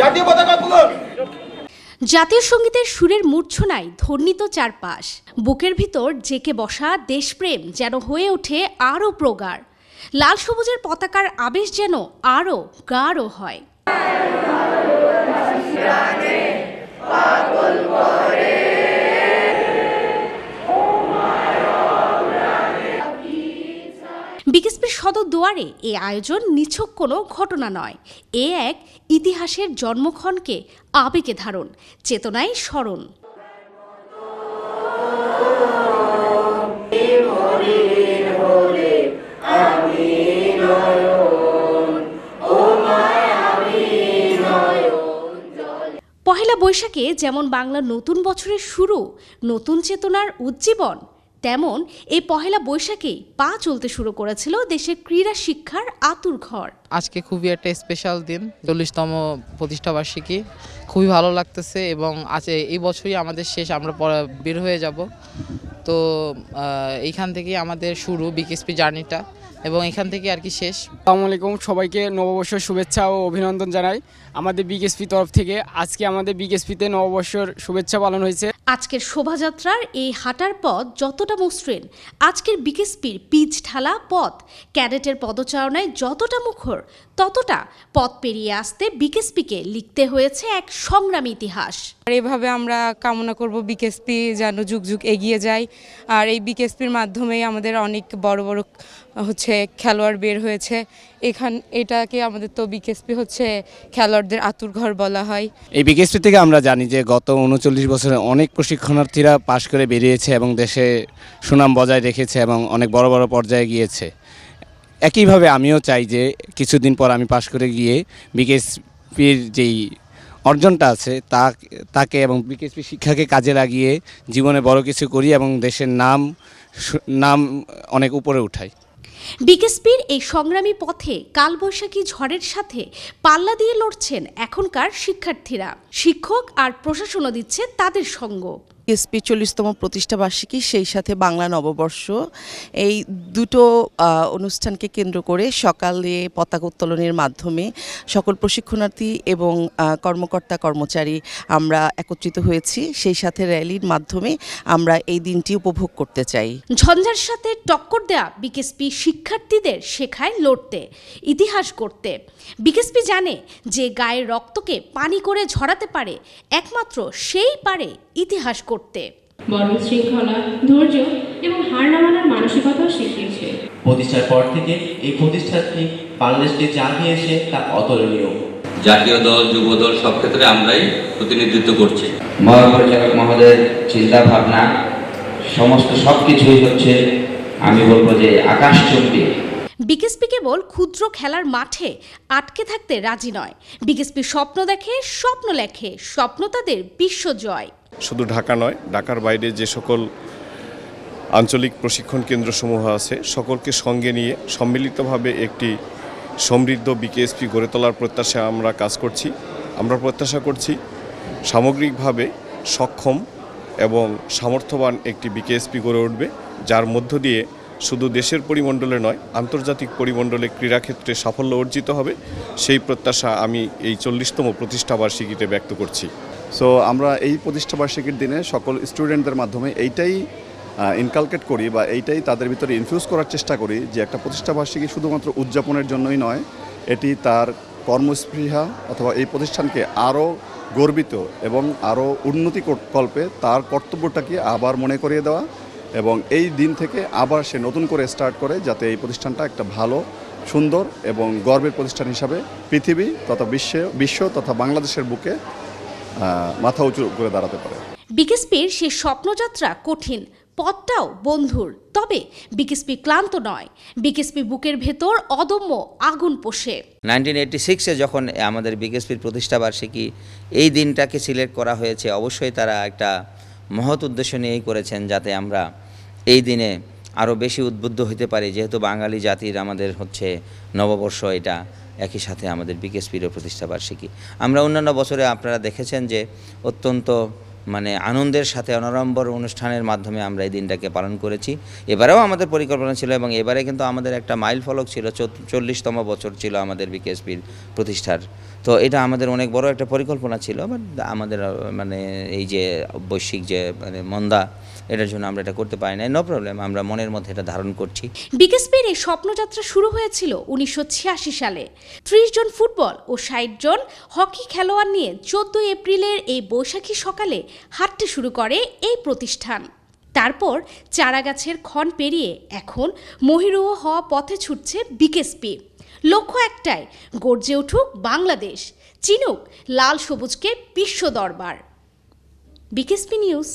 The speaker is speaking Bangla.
জাতীয় পতাকা তুলুন। জাতীয় সঙ্গীতের সুরের মূর্ছনায় ধ্বনিত চারপাশ, বুকের ভিতর জেকে বসা দেশপ্রেম যেন হয়ে ওঠে আরও প্রগাঢ়। লাল সবুজের পতাকার আবেশ যেন আরও গাঢ় হয়। বিকেএসপির সদর দুয়ারে এই আয়োজন নিছক কোনো ঘটনা নয়, এ এক ইতিহাসের জন্মক্ষণকে আবেগে ধারণ, চেতনায় স্মরণ। পহেলা বৈশাখে যেমন বাংলা নতুন বছরের শুরু, নতুন চেতনার উজ্জীবন, তেমন এই পহেলা বৈশাখেই পা চলতে শুরু করেছিল দেশের ক্রীড়া শিক্ষার আঁতুড়ঘর। আজকে খুবই একটা স্পেশাল দিন, 40তম প্রতিষ্ঠাবার্ষিকী। খুবই ভালো লাগতেছে এবং এই বছরই আমাদের শেষ, আমরা বের হয়ে যাব। তো এইখান থেকেই আমাদের শুরু বিকেএসপি জার্নিটা এবং এখান থেকে আর কি শেষ। আসসালামু আলাইকুম, সবাইকে নববর্ষের শুভেচ্ছা ও অভিনন্দন জানাই আমাদের বিকেএসপি তরফ থেকে। আজকে আমাদের বিকেএসপিতে নববর্ষর শুভেচ্ছা পালন হয়েছে। আজকের শোভাযাত্রার এই হাঁটার পথ যতটা মসৃণ, আজকের বিকেএসপির পিচ ঢালা পথ ক্যাডেটের পদচারণায় যতটা মুখর, ততটা পথ পেরিয়ে আসতে বিকেএসপিকে লিখতে হয়েছে এক সংগ্রামী ইতিহাস। এভাবে আমরা কামনা করব বিকেএসপি যেন যুগ যুগ এগিয়ে যায়। আর এই বিকেএসপির মাধ্যমেই আমাদের অনেক বড় বড় খেলোয়াড় বের হয়েছে। এটাকে আমাদের তো বিকেএসপি খেলোয়াড়দের আঁতুড়ঘর বলা হয়। এই বিকেএসপি থেকে আমরা জানি যে গত 39 বছরে অনেক প্রশিক্ষণার্থীরা পাশ করে বেরিয়েছে এবং দেশে সুনাম বজায় রেখেছে এবং অনেক বড় বড় পর্যায়ে গিয়েছে। একইভাবে আমিও চাই যে কিছুদিন পর আমি পাশ করে গিয়ে বিকেএসপির যেই অর্জনটা আছে তাকে এবং বিকেএসপি শিক্ষাকে কাজে লাগিয়ে জীবনে বড় কিছু করি এবং দেশের নাম অনেক উপরে উঠাই। বিকেএসপির এই সংগ্রামী পথে কালবৈশাখী ঝড়ের সাথে পাল্লা দিয়ে লড়ছেন এখনকার শিক্ষার্থীরা। শিক্ষক আর প্রশাসনও দিচ্ছে তাদের সঙ্গ। বিকেএসপি 40তম প্রতিষ্ঠাবার্ষিকী, সেই সাথে বাংলা নববর্ষ, এই দুটো অনুষ্ঠানকে কেন্দ্র করে সকালে পতাকা উত্তোলনের মাধ্যমে সকল প্রশিক্ষণার্থী এবং কর্মকর্তা কর্মচারী আমরা একত্রিত হয়েছি। সেই সাথে র্যালির মাধ্যমে আমরা এই দিনটি উপভোগ করতে চাই। ঝঞ্ঝার সাথে টক্কর দেয়া বিকেএসপি শিক্ষার্থীদের শেখায় লড়তে, ইতিহাস করতে। বিকেএসপি জানে যে গায়ের রক্তকে পানি করে ঝরাতে পারে, একমাত্র সেই পারে ইতিহাস করতে। বড় শৃঙ্খলা, ধৈর্য এবং হার না মানার মানসিকতাও শিখিয়েছে। প্রতিষ্ঠার পর থেকে এই প্রতিষ্ঠানটি বাংলাদেশকে যা দিয়েছে তা অতুলনীয়। জাতীয় দল, যুব দল সব ক্ষেত্রে আমরাই প্রতিনিধিত্ব করছি। মহাপরিচালক মহোদয়ের চিন্তা ভাবনা সমস্ত সবকিছুই আমি বলবো যে আকাশচুম্বী। বিকেএসপি কেবল ক্ষুদ্র খেলার মাঠে আটকে থাকতে রাজি নয়। বিকেএসপি স্বপ্ন দেখে, স্বপ্ন লেখে, স্বপ্ন তাদের বিশ্বজয়। শুধু ঢাকা নয়, ঢাকার বাইরে যে সকল আঞ্চলিক প্রশিক্ষণ কেন্দ্রসমূহ আছে সকলকে সঙ্গে নিয়ে সম্মিলিতভাবে একটি সমৃদ্ধ বিকেএসপি গড়ে তোলার প্রত্যাশা আমরা কাজ করছি। আমরা প্রত্যাশা করছি সামগ্রিকভাবে সক্ষম এবং সামর্থ্যবান একটি বিকেএসপি গড়ে উঠবে, যার মধ্য দিয়ে শুধু দেশের পরিমণ্ডলে নয়, আন্তর্জাতিক পরিমণ্ডলে ক্রীড়াক্ষেত্রে সাফল্য অর্জিত হবে। সেই প্রত্যাশা আমি এই 40তম প্রতিষ্ঠাবার্ষিকীতে ব্যক্ত করছি। সো আমরা এই প্রতিষ্ঠাবার্ষিকীর দিনে সকল স্টুডেন্টদের মাধ্যমে এইটাই ইনকালকেট করি বা এইটাই তাদের ভিতরে ইনফিউজ করার চেষ্টা করি যে একটা প্রতিষ্ঠাবার্ষিকী শুধুমাত্র উদযাপনের জন্যই নয়, এটি তার কর্মস্পৃহা অথবা এই প্রতিষ্ঠানকে আরও গর্বিত এবং আরও উন্নতি কল্পে তার কর্তব্যটাকে আবার মনে করিয়ে দেওয়া এবং এই দিন থেকে আবার সে নতুন করে স্টার্ট করে, যাতে এই প্রতিষ্ঠানটা একটা ভালো, সুন্দর এবং গর্বের প্রতিষ্ঠান হিসাবে পৃথিবী তথা বিশ্ব তথা বাংলাদেশের বুকে মাথা উঁচু করে দাঁড়াতে পারে। বিকেএসপির সে স্বপ্নযাত্রা কঠিন, পথটাও বন্ধুর, তবে বিকেএসপি ক্লান্ত নয়। বিকেএসপি বুকের ভেতর অদম্য আগুন পোষে। 1986-এ যখন আমাদের বিকেএসপির প্রতিষ্ঠাবার্ষিকী এই দিনটাকে সিলেক্ট করা হয়েছে, অবশ্যই তারা একটা মহৎ উদ্দেশ্য নিয়েই করেছেন, যাতে আমরা এই দিনে আরও বেশি উদ্বুদ্ধ হতে পারি। যেহেতু বাঙালি জাতির আমাদের নববর্ষ, এটা একই সাথে আমাদের বিকেএসপিরও প্রতিষ্ঠাবার্ষিকী। আমরা অন্যান্য বছরে আপনারা দেখেছেন যে অত্যন্ত মানে আনন্দের সাথে অনাড়ম্বর অনুষ্ঠানের মাধ্যমে আমরা এই দিনটাকে পালন করেছি। এবারেও আমাদের পরিকল্পনা ছিল এবং এবারে কিন্তু আমাদের একটা মাইল ফলক ছিল, 40তম বছর ছিল আমাদের বিকেএসপির প্রতিষ্ঠার। তো এটা আমাদের অনেক বড় একটা পরিকল্পনা ছিল, বাট আমাদের মানে এই যে বৈশ্বিক যে মানে মন্দা, এটার জন্য আমরা এটা করতে পারি না। নো প্রবলেম, আমরা মনের মধ্যে এটা ধারণ করছি। বিকেএসপির এই স্বপ্নযাত্রা শুরু হয়েছিল 1986 সালে। 30 জন ফুটবল ও 60 জন হকি খেলোয়াড় নিয়ে 14 এপ্রিলের এই বৈশাখী সকালে হাঁটতে শুরু করে এই প্রতিষ্ঠান। তারপর চারাগাছের ক্ষণ পেরিয়ে এখন মহিরুহ হওয়া পথে ছুটছে বিকেএসপি। লক্ষ্য একটাই, গর্জে উঠুক বাংলাদেশ, চিনুক লাল সবুজকে বিশ্ব দরবার। BKSP news.